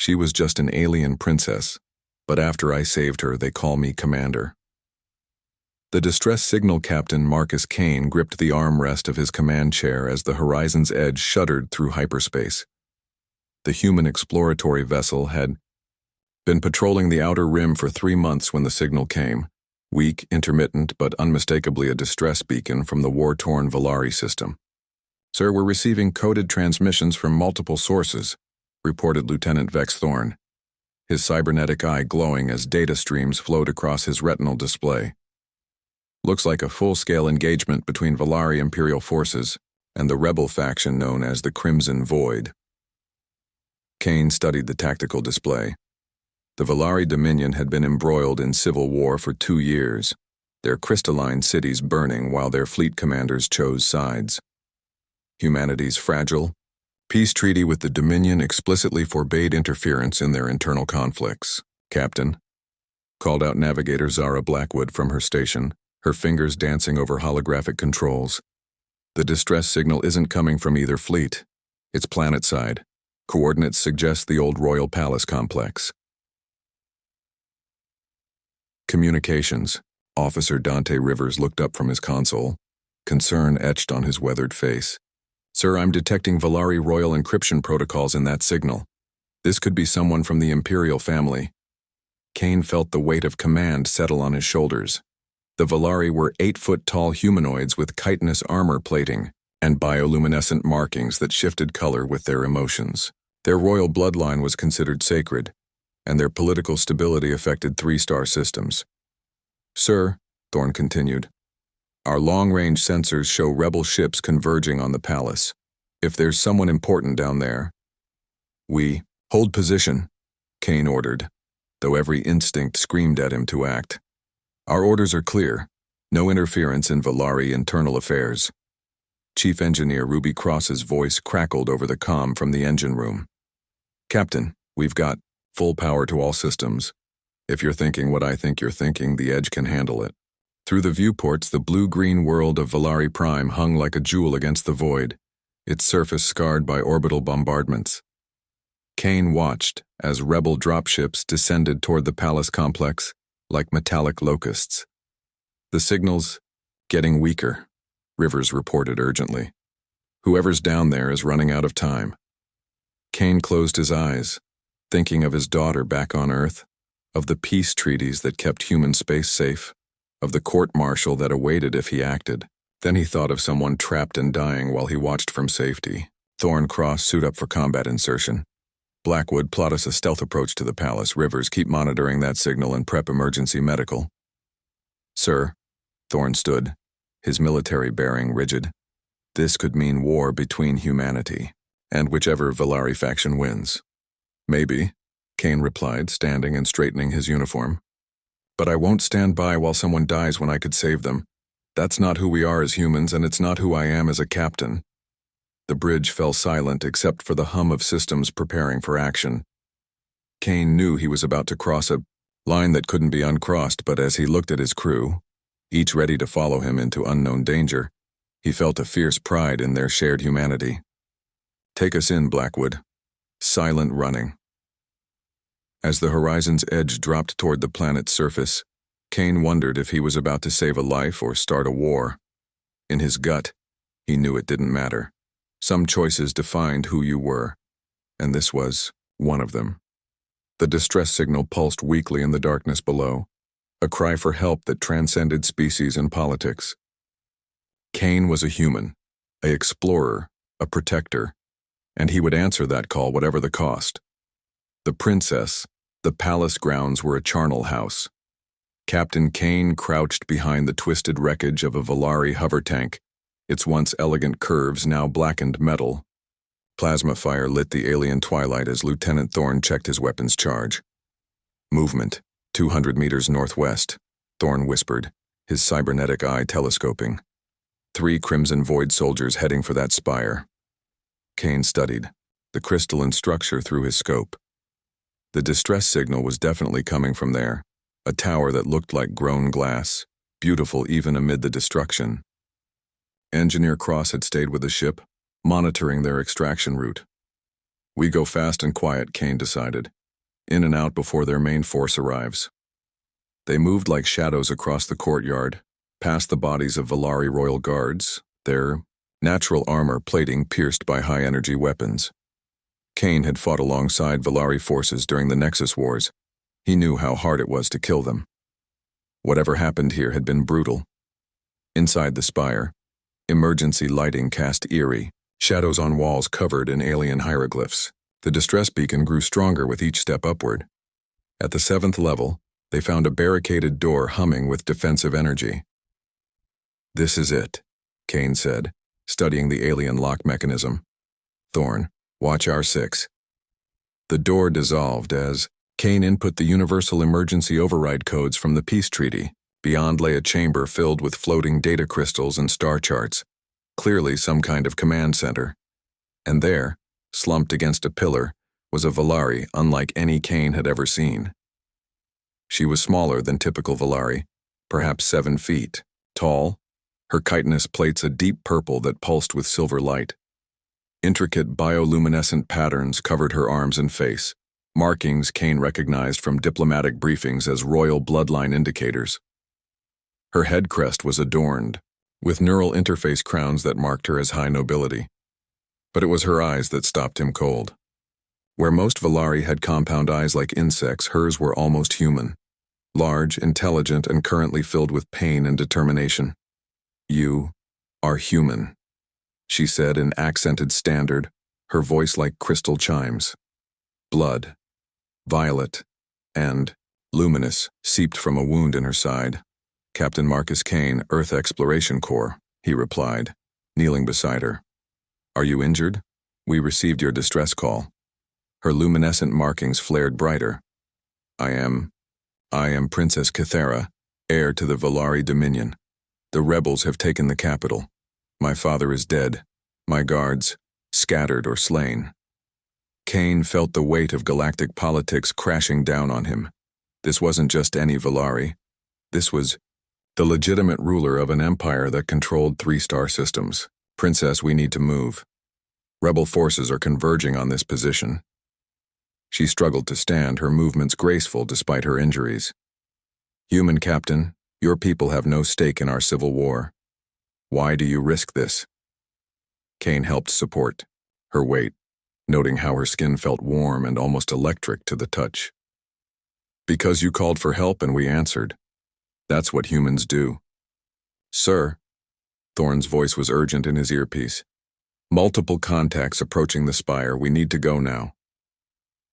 She was just an alien princess, but after I saved her, they call me Commander. The distress signal captain Marcus Kane gripped the armrest of his command chair as the horizon's edge shuddered through hyperspace. The human exploratory vessel had been patrolling the outer rim for 3 months when the signal came, weak, intermittent, but unmistakably a distress beacon from the war-torn Valari system. "Sir, we're receiving coded transmissions from multiple sources," reported Lieutenant Vex Thorne, his cybernetic eye glowing as data streams flowed across his retinal display. "Looks like a full-scale engagement between Valari Imperial forces and the rebel faction known as the Crimson Void." Kane studied the tactical display. The Valari Dominion had been embroiled in civil war for 2 years, their crystalline cities burning while their fleet commanders chose sides. Humanity's fragile peace treaty with the Dominion explicitly forbade interference in their internal conflicts. "Captain," called out Navigator Zara Blackwood from her station, her fingers dancing over holographic controls. "The distress signal isn't coming from either fleet. It's planetside. Coordinates suggest the old Royal Palace complex." Communications. Officer Dante Rivers looked up from his console, concern etched on his weathered face. "Sir, I'm detecting Valari Royal encryption protocols in that signal. This could be someone from the Imperial family." Kane felt the weight of command settle on his shoulders. The Valari were 8-foot-tall humanoids with chitinous armor plating and bioluminescent markings that shifted color with their emotions. Their royal bloodline was considered sacred, and their political stability affected 3-star systems. "Sir," Thorne continued, "our long-range sensors show rebel ships converging on the palace. If there's someone important down there..." "We hold position," Kane ordered, though every instinct screamed at him to act. "Our orders are clear. No interference in Valari internal affairs." Chief Engineer Ruby Cross's voice crackled over the comm from the engine room. "Captain, we've got full power to all systems. If you're thinking what I think you're thinking, the Edge can handle it." Through the viewports, the blue-green world of Valari Prime hung like a jewel against the void, its surface scarred by orbital bombardments. Kane watched as rebel dropships descended toward the palace complex like metallic locusts. "The signal's getting weaker," Rivers reported urgently. "Whoever's down there is running out of time." Kane closed his eyes, thinking of his daughter back on Earth, of the peace treaties that kept human space safe, of the court-martial that awaited if he acted. Then he thought of someone trapped and dying while he watched from safety. "Thorne, Cross, suit up for combat insertion. Blackwood, plot us a stealth approach to the palace. Rivers, keep monitoring that signal and prep emergency medical." "Sir." Thorne stood, his military bearing rigid. This could mean war between humanity, and whichever Valari faction wins. "Maybe," Kane replied, standing and straightening his uniform. "But I won't stand by while someone dies when I could save them. That's not who we are as humans, and it's not who I am as a captain." The bridge fell silent except for the hum of systems preparing for action. Kane knew he was about to cross a line that couldn't be uncrossed, but as he looked at his crew, each ready to follow him into unknown danger, he felt a fierce pride in their shared humanity. "Take us in, Blackwood." Silent running. As the horizon's edge dropped toward the planet's surface, Kane wondered if he was about to save a life or start a war. In his gut, he knew it didn't matter. Some choices defined who you were, and this was one of them. The distress signal pulsed weakly in the darkness below, a cry for help that transcended species and politics. Kane was a human, an explorer, a protector, and he would answer that call whatever the cost. The princess, the palace grounds were a charnel house. Captain Kane crouched behind the twisted wreckage of a Valari hover tank, its once elegant curves now blackened metal. Plasma fire lit the alien twilight as Lieutenant Thorne checked his weapons charge. "Movement, 200 meters northwest," Thorne whispered, his cybernetic eye telescoping. 3 Crimson Void soldiers heading for that spire. Kane studied the crystalline structure through his scope. The distress signal was definitely coming from there, a tower that looked like grown glass, beautiful even amid the destruction. Engineer Cross had stayed with the ship, monitoring their extraction route. We go fast and quiet, Kane decided. In and out before their main force arrives. They moved like shadows across the courtyard, past the bodies of Volari royal guards, their natural armor plating pierced by high-energy weapons. Kane had fought alongside Volari forces during the Nexus Wars. He knew how hard it was to kill them. Whatever happened here had been brutal. Inside the spire, emergency lighting cast eerie, shadows on walls covered in alien hieroglyphs. The distress beacon grew stronger with each step upward. At the 7th level, they found a barricaded door humming with defensive energy. "This is it," Kane said, studying the alien lock mechanism. "Thorn, watch R6. The door dissolved as Kane input the universal emergency override codes from the peace treaty. Beyond lay a chamber filled with floating data crystals and star charts, clearly some kind of command center. And there, slumped against a pillar, was a Volari unlike any Kane had ever seen. She was smaller than typical Volari, perhaps 7 feet, tall, her chitinous plates a deep purple that pulsed with silver light. Intricate bioluminescent patterns covered her arms and face, markings Kane recognized from diplomatic briefings as royal bloodline indicators. Her head crest was adorned, with neural interface crowns that marked her as high nobility. But it was her eyes that stopped him cold. Where most Volari had compound eyes like insects, hers were almost human. Large, intelligent, and currently filled with pain and determination. "You are human," she said in accented standard, her voice like crystal chimes. Blood, violet, and luminous, seeped from a wound in her side. "Captain Marcus Kane, Earth Exploration Corps," he replied, kneeling beside her. "Are you injured? We received your distress call." Her luminescent markings flared brighter. I am Princess Kythera, heir to the Volari Dominion. The rebels have taken the capital. My father is dead. My guards, scattered or slain." Kane felt the weight of galactic politics crashing down on him. This wasn't just any Volari. This was the legitimate ruler of an empire that controlled 3 star systems. "Princess, we need to move. Rebel forces are converging on this position." She struggled to stand, her movements graceful despite her injuries. "Human captain, your people have no stake in our civil war. Why do you risk this?" Kane helped support her weight, noting how her skin felt warm and almost electric to the touch. "Because you called for help and we answered. That's what humans do." "Sir," Thorn's voice was urgent in his earpiece. "Multiple contacts approaching the spire. We need to go now."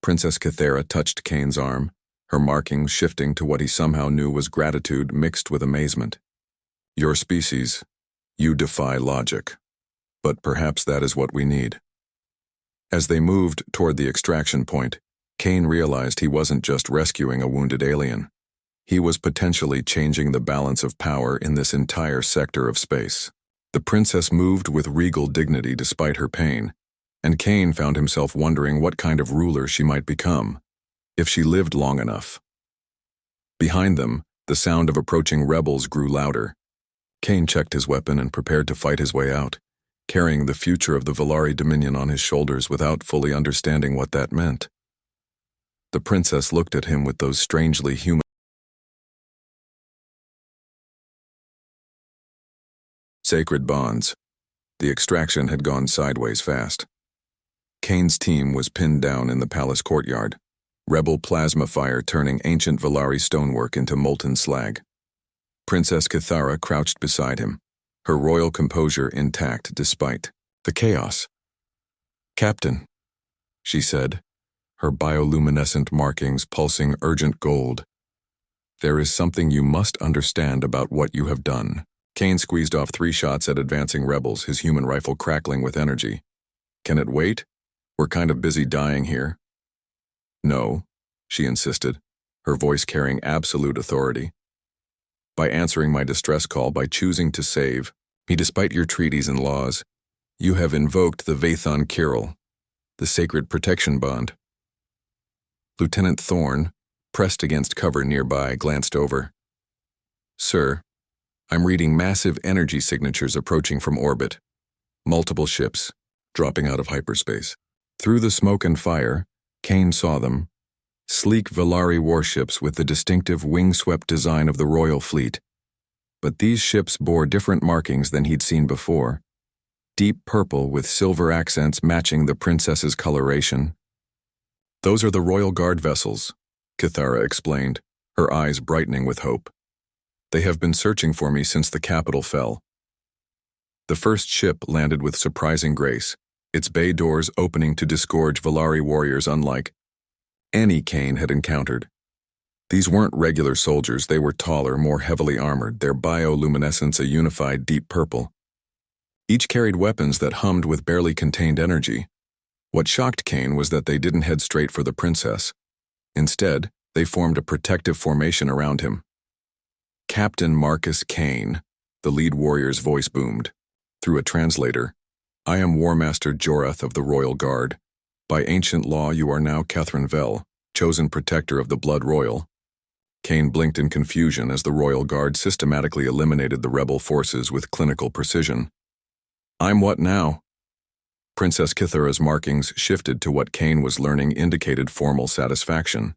Princess Kythera touched Kane's arm, her markings shifting to what he somehow knew was gratitude mixed with amazement. "Your species, you defy logic. But perhaps that is what we need." As they moved toward the extraction point, Kane realized he wasn't just rescuing a wounded alien. He was potentially changing the balance of power in this entire sector of space. The princess moved with regal dignity despite her pain, and Kane found himself wondering what kind of ruler she might become, if she lived long enough. Behind them, the sound of approaching rebels grew louder. Kane checked his weapon and prepared to fight his way out, carrying the future of the Volari Dominion on his shoulders without fully understanding what that meant. The princess looked at him with those strangely human sacred bonds. The extraction had gone sideways fast. Kane's team was pinned down in the palace courtyard, rebel plasma fire turning ancient Volari stonework into molten slag. Princess Kythera crouched beside him, her royal composure intact despite the chaos. "Captain," she said, her bioluminescent markings pulsing urgent gold. "There is something you must understand about what you have done." Kane squeezed off 3 shots at advancing rebels, his human rifle crackling with energy. "Can it wait? We're kind of busy dying here." "No," she insisted, her voice carrying absolute authority. "By answering my distress call, by choosing to save me despite your treaties and laws, you have invoked the Vathon Kirill, the sacred protection bond." Lieutenant Thorn, pressed against cover nearby, glanced over. "Sir, I'm reading massive energy signatures approaching from orbit. Multiple ships, dropping out of hyperspace. Through the smoke and fire, Kane saw them, sleek Valari warships with the distinctive wing-swept design of the Royal Fleet. But these ships bore different markings than he'd seen before. Deep purple with silver accents matching the princess's coloration. "Those are the Royal Guard vessels," Kithara explained, her eyes brightening with hope. "They have been searching for me since the capital fell." The first ship landed with surprising grace, its bay doors opening to disgorge Valari warriors unlike any Kane had encountered. These weren't regular soldiers, they were taller, more heavily armored, their bioluminescence a unified deep purple. Each carried weapons that hummed with barely contained energy. What shocked Kane was that they didn't head straight for the princess. Instead, they formed a protective formation around him. "Captain Marcus Kane," the lead warrior's voice boomed. Through a translator, "I am War Master Jorath of the Royal Guard. By ancient law, you are now Catherine Vell, chosen protector of the Blood Royal." Kane blinked in confusion as the Royal Guard systematically eliminated the rebel forces with clinical precision. "I'm what now?" Princess Kithara's markings shifted to what Kane was learning indicated formal satisfaction.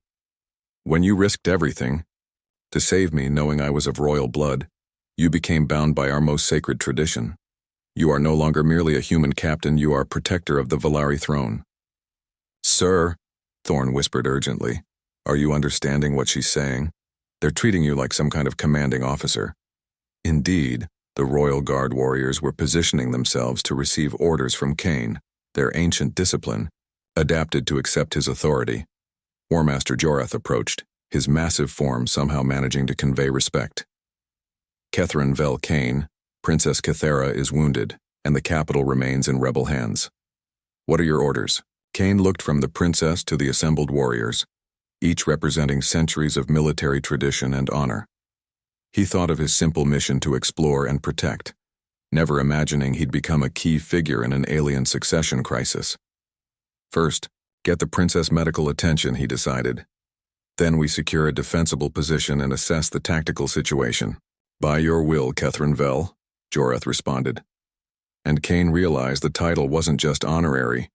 "When you risked everything to save me, knowing I was of royal blood, you became bound by our most sacred tradition. You are no longer merely a human captain, you are protector of the Valari throne." "Sir," Thorne whispered urgently, "are you understanding what she's saying? They're treating you like some kind of commanding officer." Indeed, the Royal Guard warriors were positioning themselves to receive orders from Kane, their ancient discipline, adapted to accept his authority. War Master Jorath approached, his massive form somehow managing to convey respect. "Catherine Vell Kane, Princess Kithara is wounded, and the capital remains in rebel hands. What are your orders?" Kane looked from the princess to the assembled warriors, each representing centuries of military tradition and honor. He thought of his simple mission to explore and protect, never imagining he'd become a key figure in an alien succession crisis. "First, get the princess medical attention," he decided. "Then we secure a defensible position and assess the tactical situation." "By your will, Catherine Vell," Jorath responded. And Kane realized the title wasn't just honorary.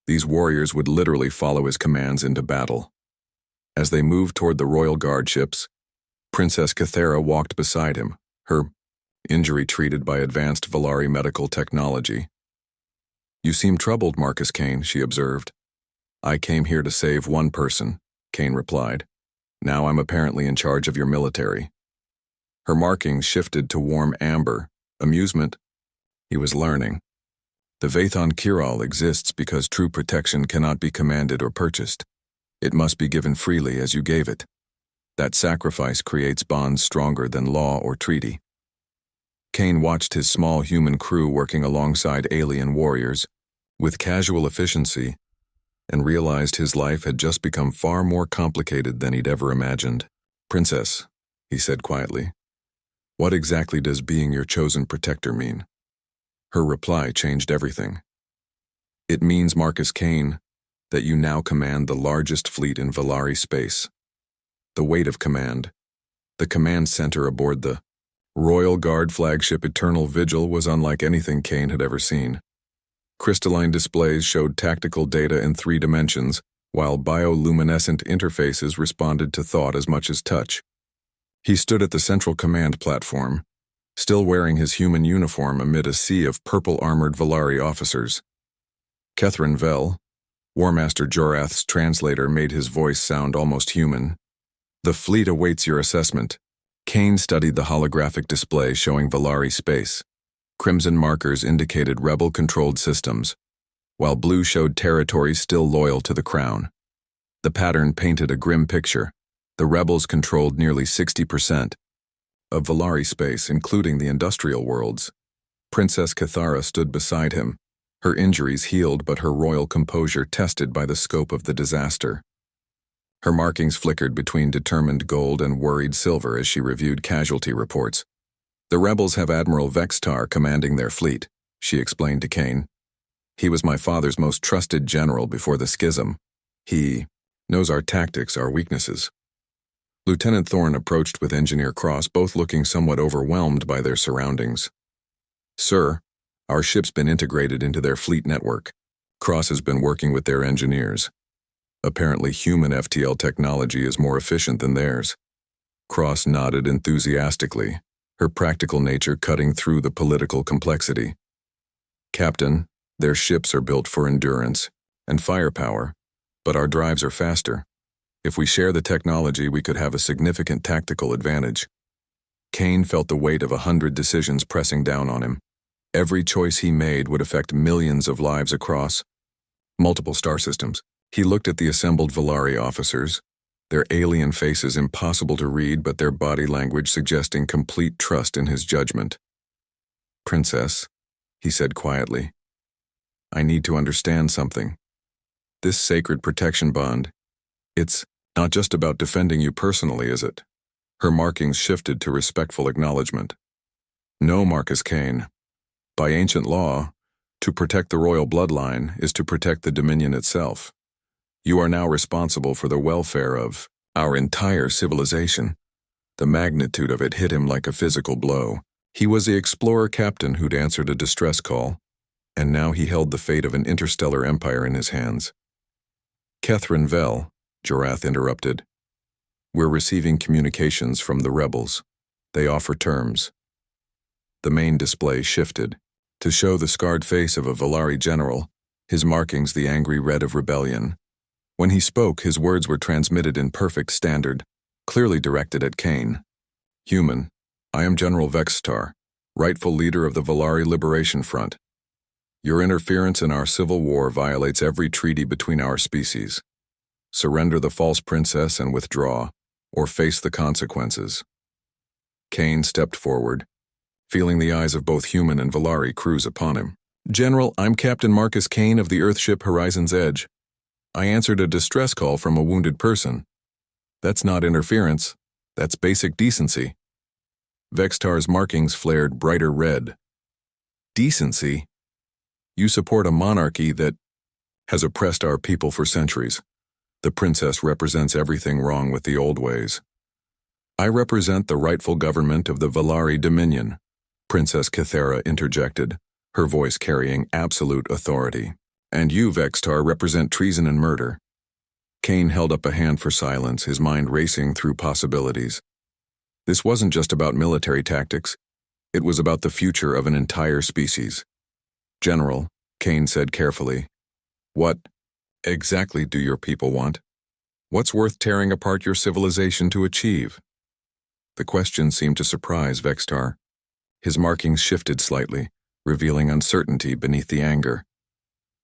These warriors would literally follow his commands into battle. As they moved toward the Royal Guard ships, Princess Kithara walked beside him, her injury treated by advanced Valari medical technology. "You seem troubled, Marcus Kane," she observed. "I came here to save one person," Kane replied. "Now I'm apparently in charge of your military." Her markings shifted to warm amber. Amusement? He was learning. The Vathon Kiral exists because true protection cannot be commanded or purchased. It must be given freely as you gave it. That sacrifice creates bonds stronger than law or treaty. Kane watched his small human crew working alongside alien warriors with casual efficiency and realized his life had just become far more complicated than he'd ever imagined. "Princess," he said quietly, "what exactly does being your chosen protector mean?" Her reply changed everything. "It means, Marcus Kane, that you now command the largest fleet in Valari space. The weight of command. The command center aboard the Royal Guard flagship Eternal Vigil was unlike anything Kane had ever seen. Crystalline displays showed tactical data in 3 dimensions, while bioluminescent interfaces responded to thought as much as touch. He stood at the central command platform, still wearing his human uniform amid a sea of purple-armored Valari officers. Catherine Vell, War Master Jorath's translator, made his voice sound almost human. "The fleet awaits your assessment." Kane studied the holographic display showing Valari space. Crimson markers indicated rebel-controlled systems, while blue showed territories still loyal to the crown. The pattern painted a grim picture. The rebels controlled nearly 60% of Valari space, including the industrial worlds. Princess Kithara stood beside him, her injuries healed but her royal composure tested by the scope of the disaster. Her markings flickered between determined gold and worried silver as she reviewed casualty reports. "The rebels have Admiral Vextar commanding their fleet," she explained to Kane. "He was my father's most trusted general before the schism. He knows our tactics, our weaknesses." Lieutenant Thorne approached with Engineer Cross, both looking somewhat overwhelmed by their surroundings. "Sir, our ship's been integrated into their fleet network. Cross has been working with their engineers. Apparently human FTL technology is more efficient than theirs. Cross nodded enthusiastically, her practical nature cutting through the political complexity. Captain, their ships are built for endurance and firepower, but our drives are faster. If we share the technology, we could have a significant tactical advantage. Kane felt the weight of 100 decisions pressing down on him. Every choice he made would affect millions of lives across multiple star systems. He looked at the assembled Valari officers, their alien faces impossible to read but their body language suggesting complete trust in his judgment. "Princess," he said quietly, "I need to understand something. This sacred protection bond, it's not just about defending you personally, is it?" Her markings shifted to respectful acknowledgement. "No, Marcus Kane. By ancient law, to protect the royal bloodline is to protect the Dominion itself. You are now responsible for the welfare of our entire civilization." The magnitude of it hit him like a physical blow. He was the explorer captain who'd answered a distress call, and now he held the fate of an interstellar empire in his hands. "Catherine Vell," Jorath interrupted. "We're receiving communications from the rebels. They offer terms." The main display shifted, to show the scarred face of a Valari general, his markings the angry red of rebellion. When he spoke, his words were transmitted in perfect standard, clearly directed at Kane. "Human, I am General Vextar, rightful leader of the Valari Liberation Front. Your interference in our civil war violates every treaty between our species. Surrender the false princess and withdraw, or face the consequences." Kane stepped forward, feeling the eyes of both human and Valari cruise upon him. "General, I'm Captain Marcus Kane of the Earthship Horizon's Edge. I answered a distress call from a wounded person. That's not interference. That's basic decency." Vextar's markings flared brighter red. "Decency? You support a monarchy that has oppressed our people for centuries. The princess represents everything wrong with the old ways. I represent the rightful government of the Valari Dominion," Princess Kythera interjected, her voice carrying absolute authority. "And you, Vextar, represent treason and murder." Kane held up a hand for silence, his mind racing through possibilities. This wasn't just about military tactics, it was about the future of an entire species. "General," Kane said carefully, "what exactly do your people want? What's worth tearing apart your civilization to achieve?" The question seemed to surprise Vextar. His markings shifted slightly, revealing uncertainty beneath the anger.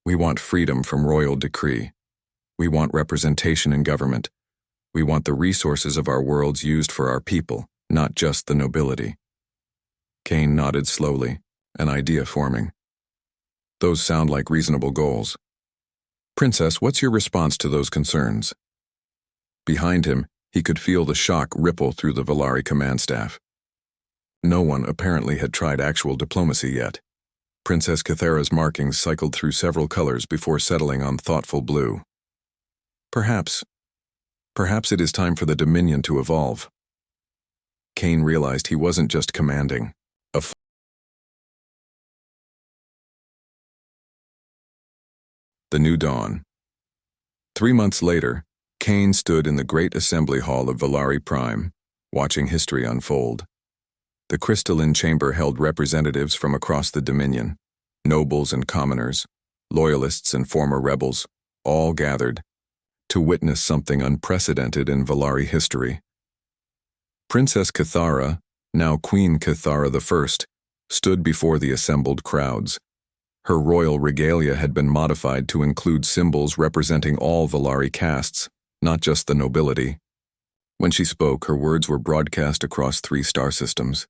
"We want freedom from royal decree. We want representation in government. We want the resources of our worlds used for our people, not just the nobility." Kane nodded slowly, an idea forming. "Those sound like reasonable goals. Princess, what's your response to those concerns?" Behind him, he could feel the shock ripple through the Valari command staff. No one apparently had tried actual diplomacy yet. Princess Kythera's markings cycled through several colors before settling on thoughtful blue. Perhaps it is time for the Dominion to evolve." Kane realized he wasn't just commanding. The New Dawn. 3 months later, Kane stood in the great assembly hall of Valari Prime, watching history unfold. The crystalline chamber held representatives from across the Dominion, nobles and commoners, loyalists and former rebels, all gathered to witness something unprecedented in Valari history. Princess Kythera, now Queen Kythera I, stood before the assembled crowds. Her royal regalia had been modified to include symbols representing all Valari castes, not just the nobility. When she spoke, her words were broadcast across 3 star systems.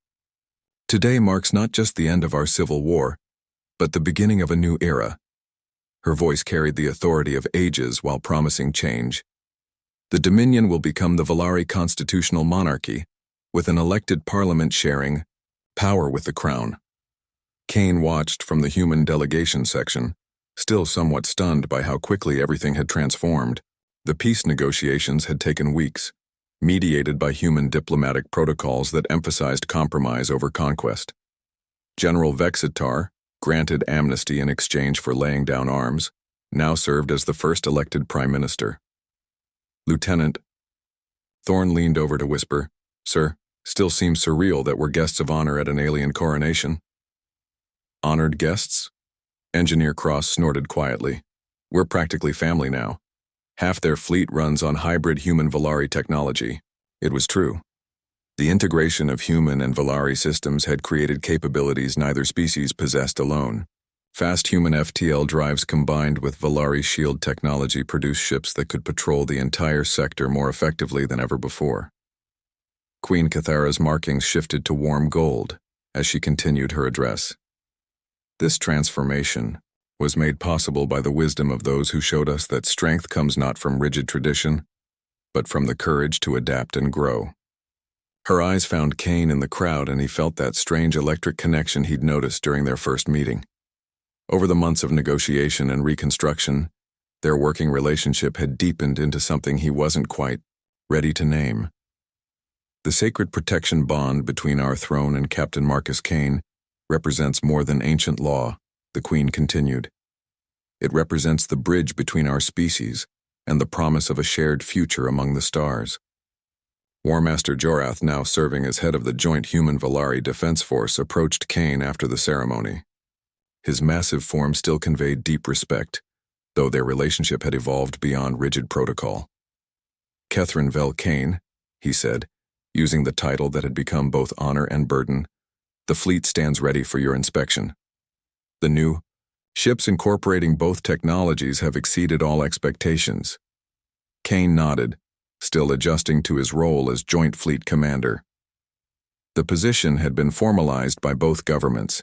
"Today marks not just the end of our civil war, but the beginning of a new era." Her voice carried the authority of ages while promising change. "The Dominion will become the Valari constitutional monarchy, with an elected parliament sharing power with the crown." Kane watched from the human delegation section, still somewhat stunned by how quickly everything had transformed. The peace negotiations had taken weeks, mediated by human diplomatic protocols that emphasized compromise over conquest. General Vextar granted amnesty in exchange for laying down arms, now served as the first elected prime minister. Lieutenant. Thorne leaned over to whisper, "Sir, still seems surreal that we're guests of honor at an alien coronation." "Honored guests?" Engineer Cross snorted quietly. "We're practically family now. Half their fleet runs on hybrid human Volari technology." It was true. The integration of human and Volari systems had created capabilities neither species possessed alone. Fast human FTL drives combined with Volari shield technology produced ships that could patrol the entire sector more effectively than ever before. Queen Cathara's markings shifted to warm gold as she continued her address. This transformation was made possible by the wisdom of those who showed us that strength comes not from rigid tradition, but from the courage to adapt and grow. Her eyes found Kane in the crowd, and he felt that strange electric connection he'd noticed during their first meeting. Over the months of negotiation and reconstruction, their working relationship had deepened into something he wasn't quite ready to name. "The sacred protection bond between our throne and Captain Marcus Kane represents more than ancient law," the Queen continued. "It represents the bridge between our species and the promise of a shared future among the stars." War Master Jorath, now serving as head of the Joint Human Volari Defense Force, approached Kane after the ceremony. His massive form still conveyed deep respect, though their relationship had evolved beyond rigid protocol. "Catherine Vel Kane," he said, using the title that had become both honor and burden, "the fleet stands ready for your inspection. The new ships incorporating both technologies have exceeded all expectations." Kane nodded, still adjusting to his role as Joint Fleet Commander. The position had been formalized by both governments.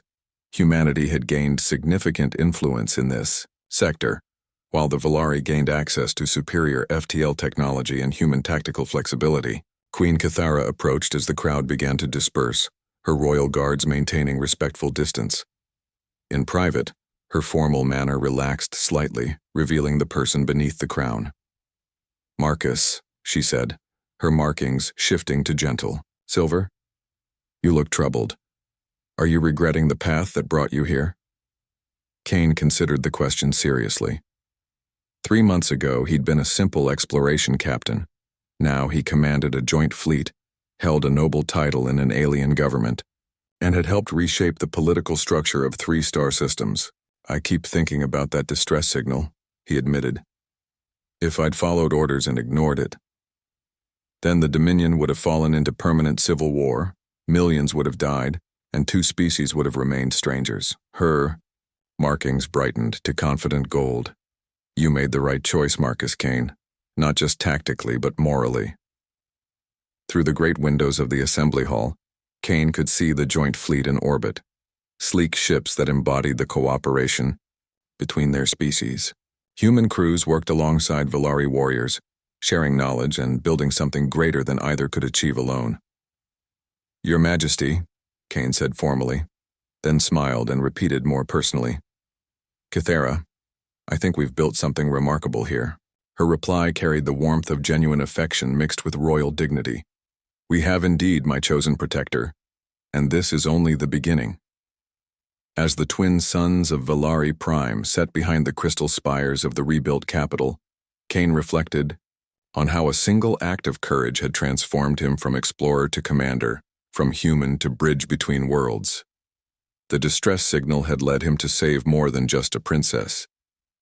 Humanity had gained significant influence in this sector, while the Volari gained access to superior FTL technology and human tactical flexibility. Queen Cathara approached as the crowd began to disperse, her royal guards maintaining respectful distance. In private, her formal manner relaxed slightly, revealing the person beneath the crown. "Marcus," she said, her markings shifting to gentle. "Silver? You look troubled. Are you regretting the path that brought you here?" Kane considered the question seriously. 3 months ago, he'd been a simple exploration captain. Now he commanded a joint fleet, held a noble title in an alien government, and had helped reshape the political structure of 3 star systems. "I keep thinking about that distress signal," he admitted. "If I'd followed orders and ignored it, then the Dominion would have fallen into permanent civil war, millions would have died, and 2 species would have remained strangers." Her markings brightened to confident gold. "You made the right choice, Marcus Kane, not just tactically but morally." Through the great windows of the assembly hall, Kane could see the joint fleet in orbit, sleek ships that embodied the cooperation between their species. Human crews worked alongside Volari warriors, sharing knowledge and building something greater than either could achieve alone. "Your Majesty," Kane said formally, then smiled and repeated more personally, "Cathara, I think we've built something remarkable here." Her reply carried the warmth of genuine affection mixed with royal dignity. "We have indeed, my chosen protector, and this is only the beginning." As the twin suns of Volari Prime set behind the crystal spires of the rebuilt capital, Kane reflected on how a single act of courage had transformed him from explorer to commander, from human to bridge between worlds. The distress signal had led him to save more than just a princess.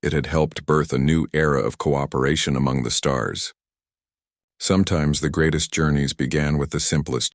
It had helped birth a new era of cooperation among the stars. Sometimes the greatest journeys began with the simplest